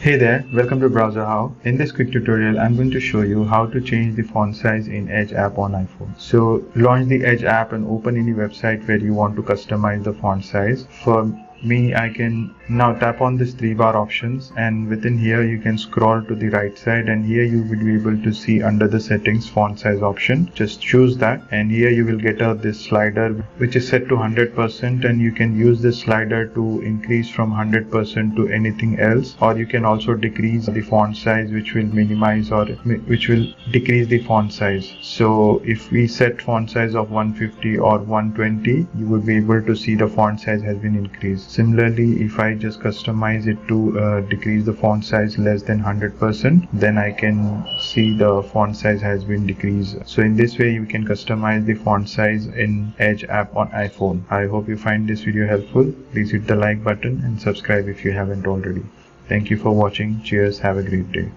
Hey there, welcome to Browser How. In this quick tutorial, I'm going to show you how to change the font size in Edge app on iPhone. So launch the Edge app and open any website where you want to customize the font size. For me, I can now tap on this 3-bar options, and within here you can scroll to the right side, and here you will be able to see under the settings font size option. Just choose that, and here you will get this slider which is set to 100%, and you can use this slider to increase from 100% to anything else, or you can also decrease the font size, which will minimize or which will decrease the font size. So if we set font size of 150 or 120, you will be able to see the font size has been increased. Similarly, if I just customize it to decrease the font size less than 100%, then I can see the font size has been decreased. So in this way you can customize the font size in Edge app on iPhone. I hope you find this video helpful. Please hit the like button and subscribe if you haven't already. Thank you for watching. Cheers. Have a great day.